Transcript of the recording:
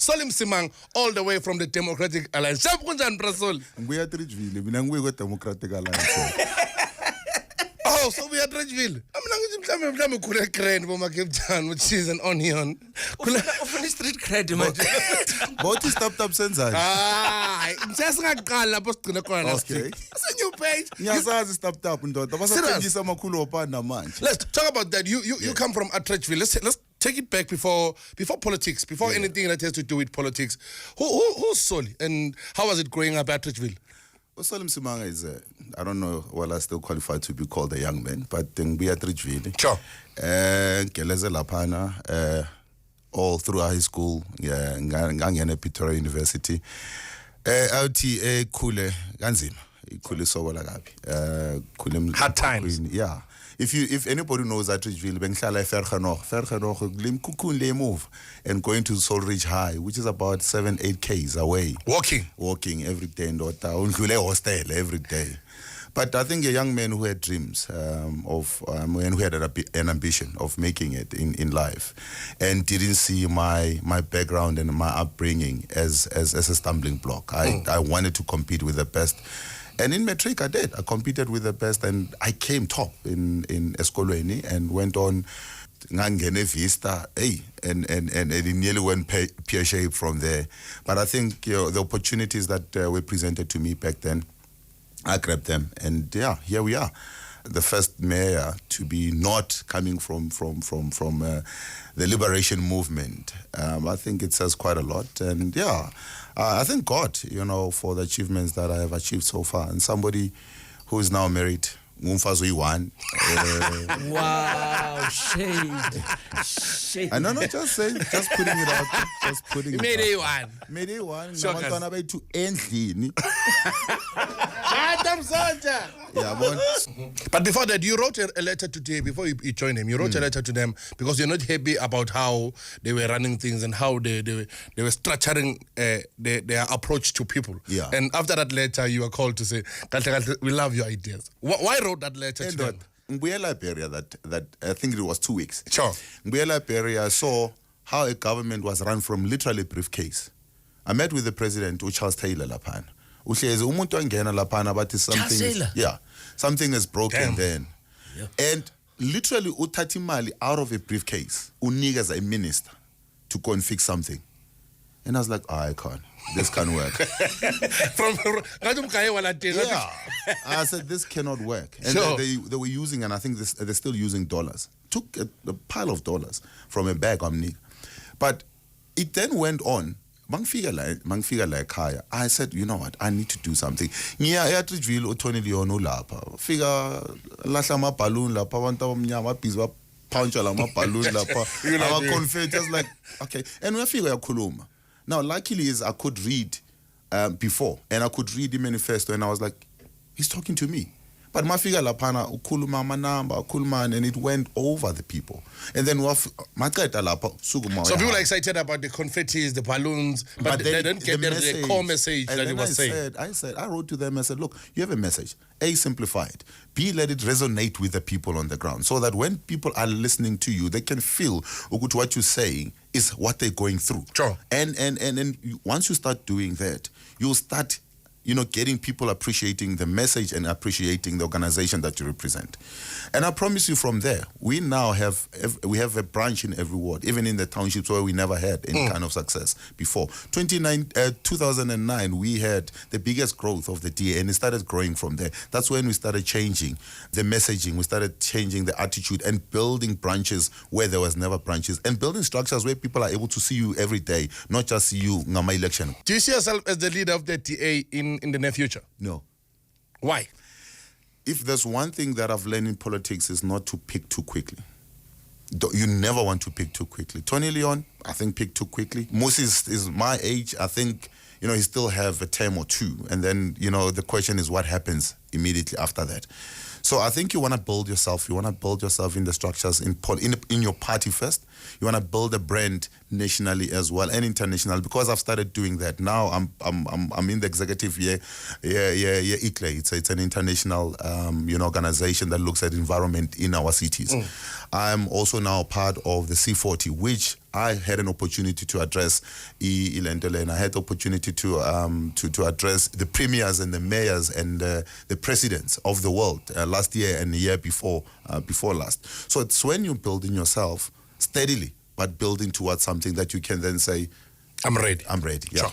Sol Msimanga, all the way from the Democratic Alliance. Shap kunjani Brasol? Nguya Trijville, mina nguye Democratic Alliance. Oh, so we are Ridgeville. I'm a good grand for my Captain with cheese and onion. Open street credit, man. Both is tapped since I. Just like Gala post to the corner. Okay. That's a new page. Nyasa is tapped up and that was a Makulu Opana man. Let's talk about that. You come from Ridgeville. Let's take it back before politics, before anything that has to do with politics. Who's Soli and how was it growing up at Ridgeville? Well, Msimanga is, I don't know, well, I still qualified to be called a young man, but we at Ridgeville. Sure. Keleze Lapana, all through high school, ngangena Pretoria University. LTA Kule, Ganzima, Kule Sogola Gabi. Hard times. Yeah. If anybody knows that Ridgeville, Benglala Fergenoch, Glim Kukun move and going to Soul Ridge High, which is about 7-8 Ks away. Walking every day in Dota, hostel every day. But I think a young man who had dreams and who had an ambition of making it in life and didn't see my background and my upbringing as a stumbling block. I wanted to compete with the best. And in matric, I did. I competed with the best, and I came top in Eskolweni and went on Ngangene Vista, and it nearly went pear shape from there. But I think the opportunities that were presented to me back then, I grabbed them, and here we are. The first mayor to be not coming from the liberation movement. I think it says quite a lot, and I thank God, for the achievements that I have achieved so far. And somebody who is now married, Mumfazo Iwan. Wow, shade. I know, not just saying, just putting it out there, just putting it out there. Made one. Nabantwana bethu endlini. But before that, you wrote a letter today, before you joined them, you wrote a letter to them because you're not happy about how they were running things and how they were structuring their approach to people. Yeah. And after that letter, you were called to say, we love your ideas. Why wrote that letter to them? Mbuya Liberia, that I think it was 2 weeks. Sure. Mbuya Liberia saw how a government was run from literally a briefcase. I met with the president, Charles Taylor Lapana. Something is broken. Then. Yeah. And literally utatimali out of a briefcase, unigas a minister to go and fix something. And I was like, I can't. This can't work. I said, this cannot work. And sure. they were using, and I think they're still using dollars. Took a pile of dollars from a bag of money. But it then went on. I said, you know what, I need to do something. Ngiya eTrijville uThoni Leon ulapha. Fika lahla ama balloon lapha abantu abamnyama busy ba punch la ama balloon lapha. Our confetti just like okay. And we figure yakhuluma. Now luckily is I could read before and I could read the manifesto and I was like, he's talking to me. But mafika lapana ukhuluma amanamba ukhuluma and it went over the people. And then maqeda lapha sukuma. So people are excited about the confettis, the balloons, but they don't get the core message that he was saying. I wrote to them and said, look, you have a message. A, simplify it. B, let it resonate with the people on the ground so that when people are listening to you, they can feel what you're saying is what they're going through. Sure. And once you start doing that, you'll start getting people appreciating the message and appreciating the organization that you represent. And I promise you from there, we now have a branch in every ward, even in the townships where we never had any kind of success before. 2009, we had the biggest growth of the DA and it started growing from there. That's when we started changing the messaging, we started changing the attitude and building branches where there was never branches and building structures where people are able to see you every day, not just see you in my election. Do you see yourself as the leader of the DA in the near future? No. Why? If there's one thing that I've learned in politics is not to pick too quickly. You never want to pick too quickly. Tony Leon, I think, picked too quickly. Moses is my age. I think, he still have a term or two. And then, the question is what happens immediately after that. So I think you want to build yourself. You want to build yourself in the structures in your party first. You want to build a brand nationally as well and international. Because I've started doing that now. I'm in the executive ICLE. It's an international organization that looks at environment in our cities. I'm also now part of the C40, which I had an opportunity to address Ilentole, I had the opportunity to address the premiers and the mayors and the presidents of the world last year and the year before last. So it's when you're building yourself steadily, but building towards something that you can then say, I'm ready. I'm ready. Yeah. Sure.